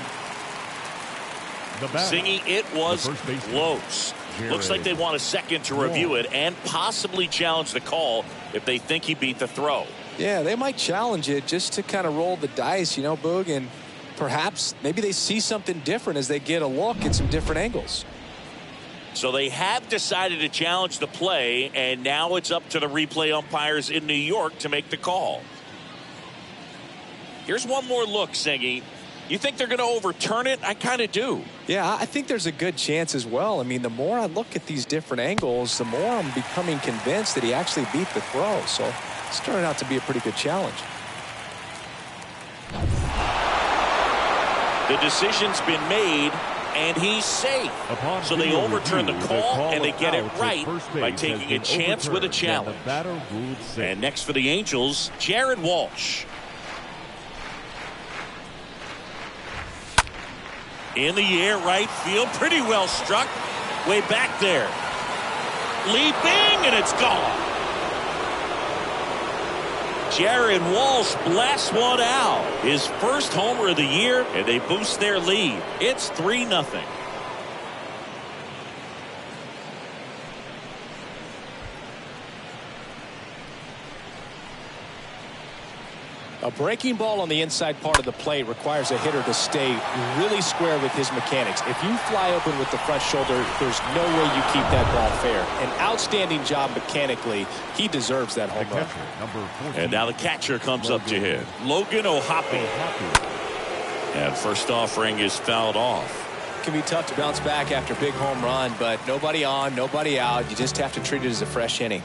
Singy, it was close. Looks like they want a second to review it and possibly challenge the call if they think he beat the throw. Yeah, they might challenge it just to kind of roll the dice, you know, Boog, and perhaps maybe they see something different as they get a look at some different angles. So they have decided to challenge the play, and now it's up to the replay umpires in New York to make the call. Here's one more look, Singy. You think they're going to overturn it? I kind of do. Yeah, I think there's a good chance as well. I mean, the more I look at these different angles, the more I'm becoming convinced that he actually beat the throw. So it's turning out to be a pretty good challenge. The decision's been made, and he's safe. So they overturn the call, and they get it right by taking a chance with a challenge. And next for the Angels, Jared Walsh. In the air, right field, pretty well struck. Way back there. Leaping, and it's gone. Jared Walsh blasts one out. His first homer of the year, and they boost their lead. It's 3-0. A breaking ball on the inside part of the plate requires a hitter to stay really square with his mechanics. If you fly open with the front shoulder, there's no way you keep that ball fair. An outstanding job mechanically. He deserves that home run. And now the catcher comes up to hit. Logan O'Hoppe. And first offering is fouled off. It can be tough to bounce back after a big home run, but nobody on, nobody out. You just have to treat it as a fresh inning.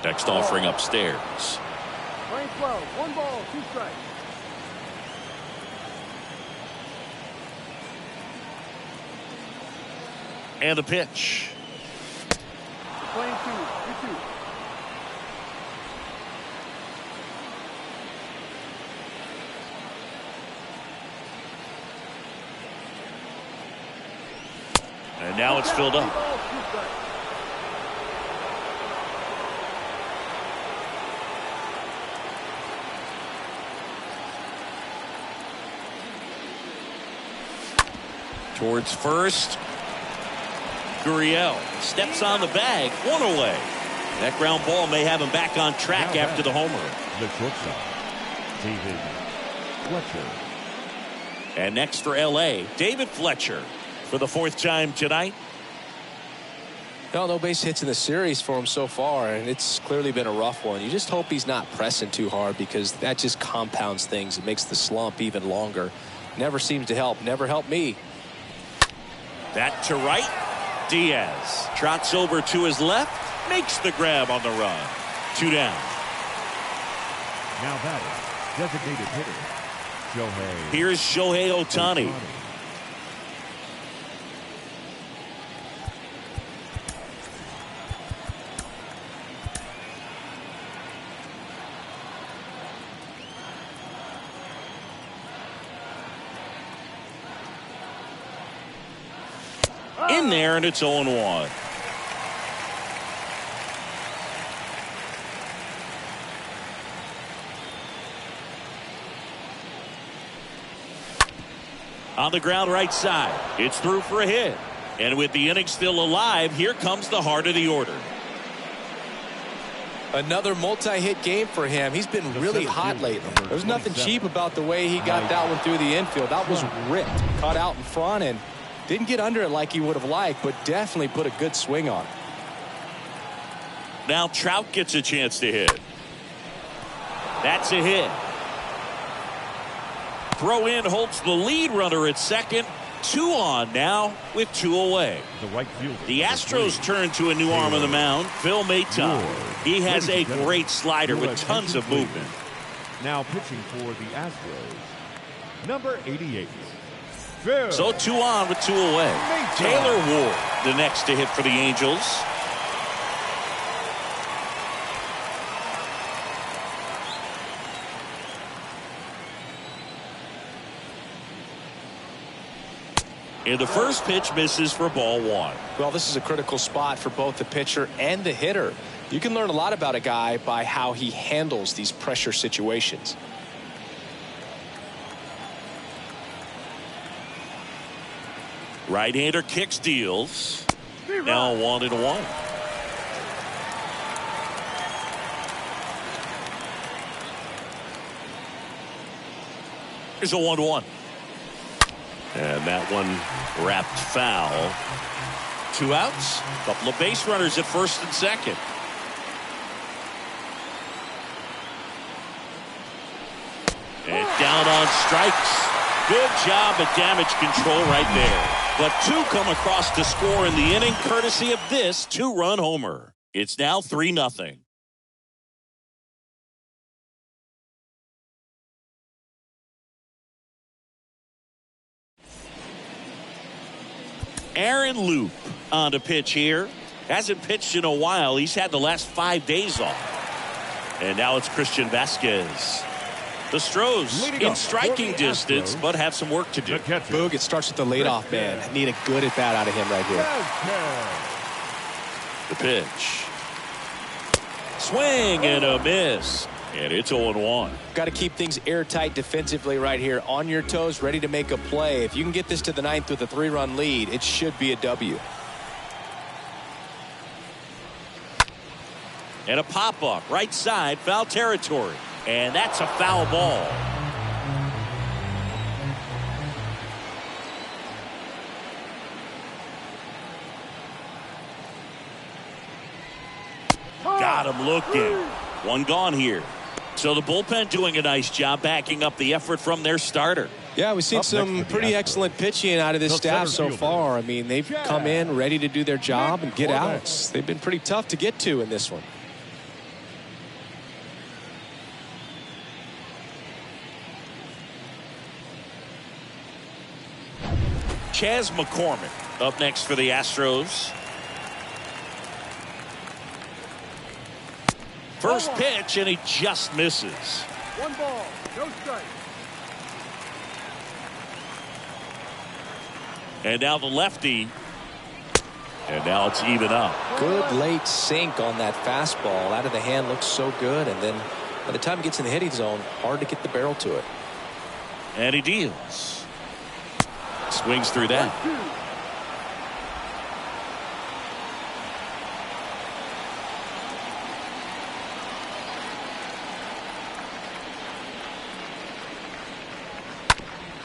Next offering upstairs. Playing 12, 1 ball, 2 strikes. And the pitch. Playing 2, 2-2. And now it's filled up. 3 balls, 2 strikes. Towards first. Gurriel steps on the bag. 1 away. That ground ball may have him back on track after the homer. The shortstop, David Fletcher. And next for L.A., David Fletcher for the 4th time tonight. No base hits in the series for him so far, and it's clearly been a rough one. You just hope he's not pressing too hard, because that just compounds things. It makes the slump even longer. Never seems to help. Never helped me. That to right. Diaz trots over to his left, makes the grab on the run. 2 down. Now batting, designated hitter, Shohei. Here's Shohei Ohtani. In there, and it's 0-1. On the ground right side. It's through for a hit. And with the inning still alive, here comes the heart of the order. Another multi-hit game for him. He's been really hot lately. There's nothing cheap about the way he got that one through the infield. That was ripped. Caught out in front and didn't get under it like he would have liked, but definitely put a good swing on it. Now Trout gets a chance to hit. That's a hit. Throw in holds the lead runner at second. 2 on now with 2 away. The Astros turn to a new arm of the mound, Phil Maton. He has a great slider with tons of movement. Now pitching for the Astros, number 88. Phil. So 2 on with 2 away. Taylor Ward, the next to hit for the Angels. And the first pitch misses for ball 1. Well, this is a critical spot for both the pitcher and the hitter. You can learn a lot about a guy by how he handles these pressure situations. Right-hander kicks, deals. Now 1-1. Here's a 1-1. And that one wrapped foul. 2 outs. Couple of base runners at first and second. And down on strikes. Good job at damage control right there. But 2 come across to score in the inning, courtesy of this 2-run homer. It's now 3-0. Aaron Loop on to pitch here. Hasn't pitched in a while. He's had the last 5 days off. And now it's Christian Vasquez. The Astros in striking distance, but have some work to do. Boog, it starts with the leadoff man. Need a good at bat out of him right here. The pitch. Swing and a miss. And it's 0-1. Got to keep things airtight defensively right here. On your toes, ready to make a play. If you can get this to the ninth with a 3-run lead, it should be a W. And a pop-up right side, foul territory. And that's a foul ball. Got him looking. One gone here. So the bullpen doing a nice job backing up the effort from their starter. Yeah, we've seen some pretty excellent pitching out of this staff so far. I mean, they've come in ready to do their job and get outs. They've been pretty tough to get to in this one. Chas McCormick up next for the Astros. First pitch, and he just misses. 1 ball, no strike. And now the lefty. And now it's even up. Good late sink on that fastball. Out of the hand, looks so good. And then by the time it gets in the hitting zone, hard to get the barrel to it. And he deals. Swings through that. 1-2.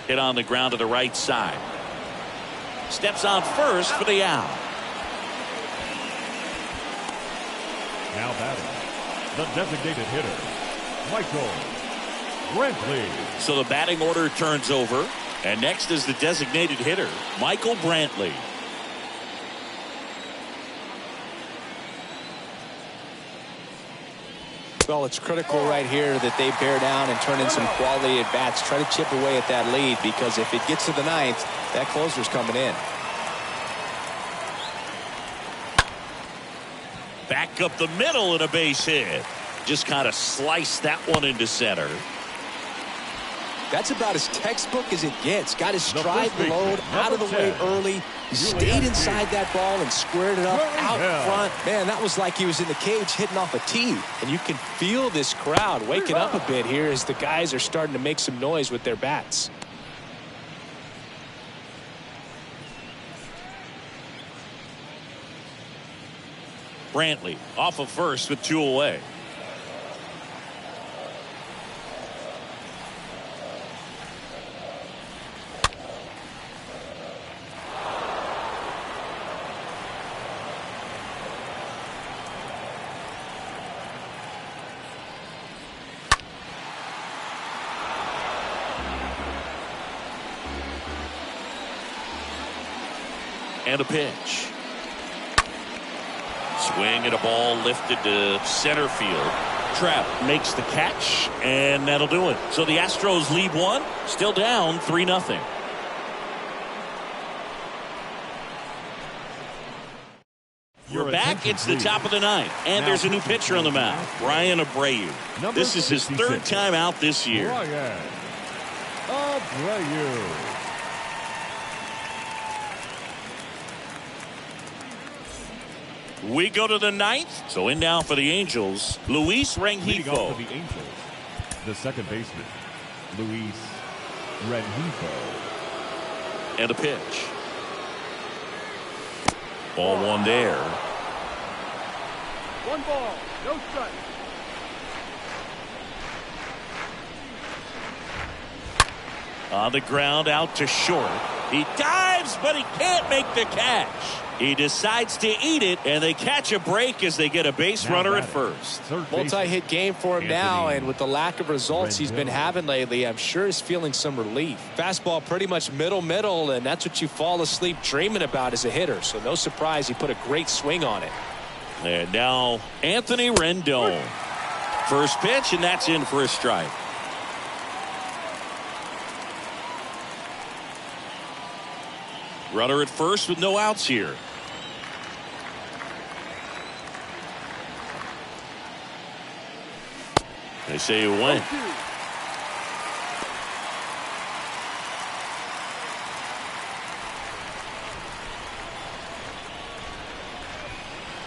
Hit on the ground to the right side. Steps on first for the out. Now batting, the designated hitter, Michael Brantley. So the batting order turns over. And next is the designated hitter, Michael Brantley. Well, it's critical right here that they bear down and turn in some quality at bats. Try to chip away at that lead, because if it gets to the ninth, that closer's coming in. Back up the middle and a base hit. Just kind of sliced that one into center. That's about as textbook as it gets. Got his stride load out of the way early. He stayed inside that ball and squared it up out front. Man, that was like he was in the cage hitting off a tee. And you can feel this crowd waking up a bit here as the guys are starting to make some noise with their bats. Brantley off of first with 2 away. And a pitch. Swing and a ball lifted to center field. Trapp makes the catch, and that'll do it. So the Astros lead 1, still down 3-0. We're back. It's the top of the ninth, and there's a new pitcher on the mound, Brian Abreu. This is his 3rd time out this year. Brian Abreu. We go to the ninth. So in now for the Angels, Luis Leading off Rengifo. for the Angels, the second baseman, Luis Rengifo. And a pitch. Ball 1 there. 1 ball, no strike. On the ground out to short. He dives, but he can't make the catch. He decides to eat it, and they catch a break as they get a base runner at first. Multi-hit game for him now, and with the lack of results he's been having lately, I'm sure he's feeling some relief. Fastball pretty much middle, and that's what you fall asleep dreaming about as a hitter. So no surprise he put a great swing on it. And now Anthony Rendon. First pitch, and that's in for a strike. Runner at first with no outs here. They say you win.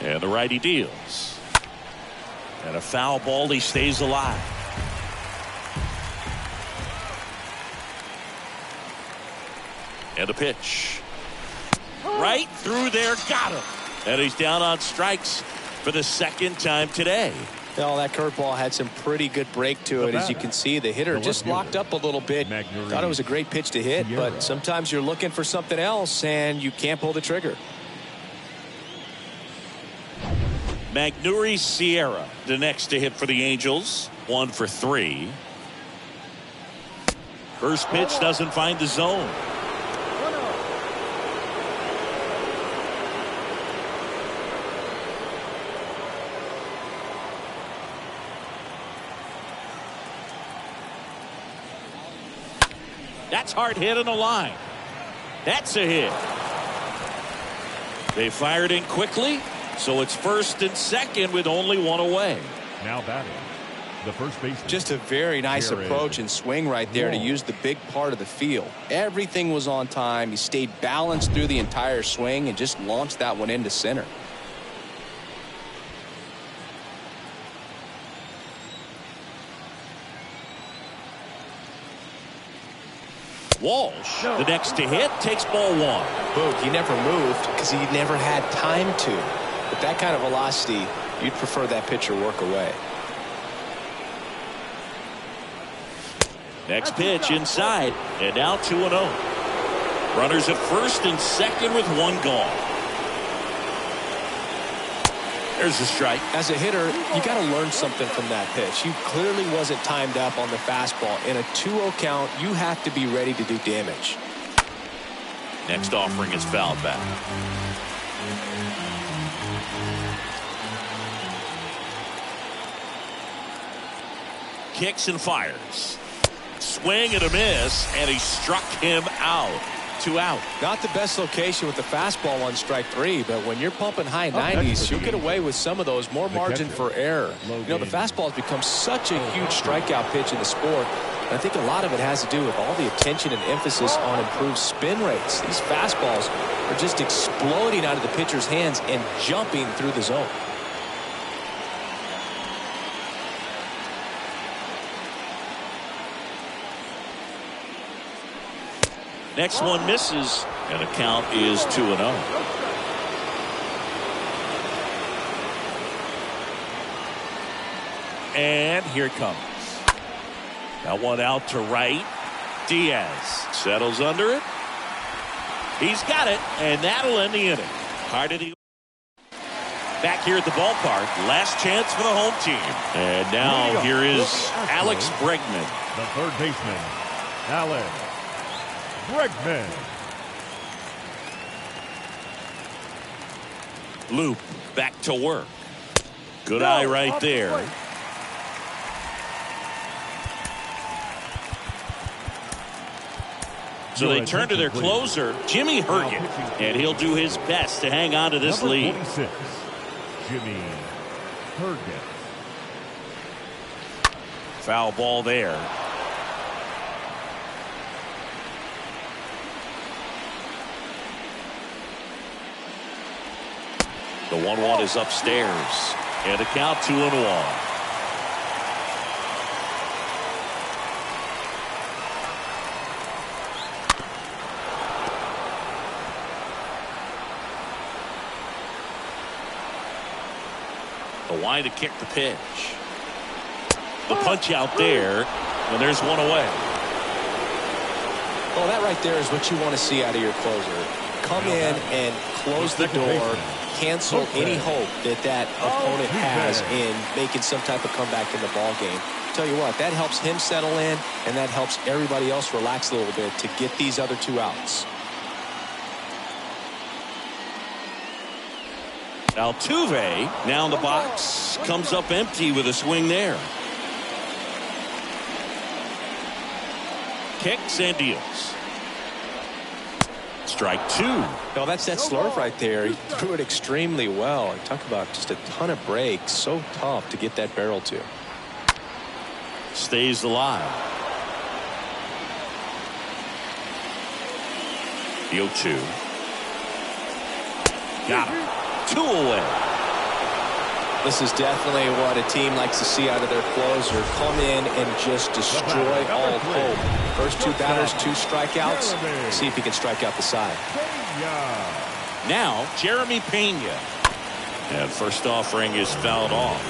And the righty deals. And a foul ball. He stays alive. And a pitch. Right through there. Got him. And he's down on strikes for the second time today. Well, that curveball had some pretty good break to it. As you can see, the hitter just locked up a little bit. Thought it was a great pitch to hit, but sometimes you're looking for something else and you can't pull the trigger. Magneuris Sierra, the next to hit for the Angels. 1 for 3. First pitch doesn't find the zone. That's hard hit on the line. That's a hit. They fired in quickly, so it's first and second with only one away. Now batting, the first baseman. Just a very nice approach and swing right there to use the big part of the field. Everything was on time. He stayed balanced through the entire swing and just launched that one into center. Walsh, the next to hit, takes ball 1. Boog, he never moved because he never had time to. With that kind of velocity, you'd prefer that pitcher work away. Next pitch inside, and now 2-0. Runners at first and second with one gone. There's a strike. As a hitter, you got to learn something from that pitch. You clearly wasn't timed up on the fastball. In a 2-0 count, you have to be ready to do damage. Next offering is fouled back. Kicks and fires. Swing and a miss, and he struck him out. 2 out. Not the best location with the fastball on strike 3, but when you're pumping high 90s, you'll get away with some of those. More margin for error. You know, the fastball has become such a huge strikeout pitch in the sport. And I think a lot of it has to do with all the attention and emphasis on improved spin rates. These fastballs are just exploding out of the pitcher's hands and jumping through the zone. Next one misses, and the count is 2-0. And here it comes. That one out to right. Diaz settles under it. He's got it, and that'll end the inning. Part of the back here at the ballpark. Last chance for the home team. And now here is Alex Bregman. The third baseman, Alex Bregman. Loop back to work. Good eye right there. So they turn to their closer, Jimmy Herget, and he'll do his best to hang on to this lead. 26, Jimmy Herget. Foul ball there. The 1-1 is upstairs. And the count 2-1. The wind to kick the pitch. The punch out there. And there's one away. Well, that right there is what you want to see out of your closer. Come in and close the door. Cancel any hope that that opponent has in making some type of comeback in the ball game. Tell you what, that helps him settle in, and that helps everybody else relax a little bit to get these other 2 outs. Altuve now in the box, comes up empty with a swing there. Kicks and deals. Strike two. No, that's that slurve right there. He threw it extremely well. And talk about just a ton of breaks. So tough to get that barrel to. Stays alive. The 0-2. Got him. 2 away. This is definitely what a team likes to see out of their closer. Come in and just destroy all hope. First 2 batters, 2 strikeouts. See if he can strike out the side. Now, Jeremy Pena. And first offering is fouled off.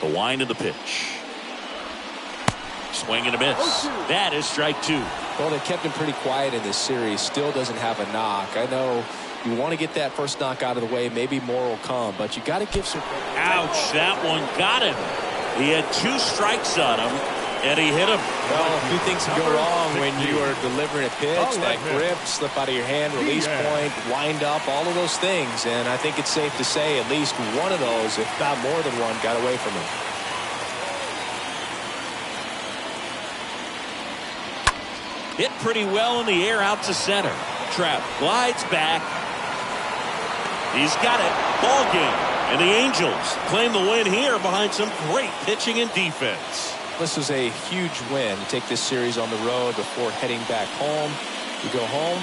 The wind of the pitch. Swing and a miss. That is strike 2. Well, they kept him pretty quiet in this series. Still doesn't have a knock. I know you want to get that first knock out of the way. Maybe more will come, but you got to give some. Ouch, that one got him. He had 2 strikes on him, and he hit him. Well, a few things can go wrong when you are delivering a pitch. That grip, slip out of your hand, release point, wind up, all of those things. And I think it's safe to say at least one of those, if not more than one, got away from him. Hit pretty well in the air out to center. Trapp glides back. He's got it. Ball game. And the Angels claim the win here behind some great pitching and defense. This was a huge win to take this series on the road before heading back home. You go home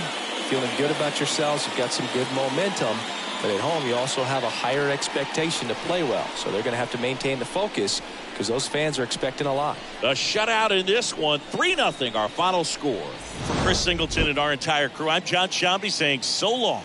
feeling good about yourselves. You've got some good momentum. But at home, you also have a higher expectation to play well. So they're going to have to maintain the focus because those fans are expecting a lot. A shutout in this one. 3-0 our final score. For Chris Singleton and our entire crew, I'm John Shambi saying so long.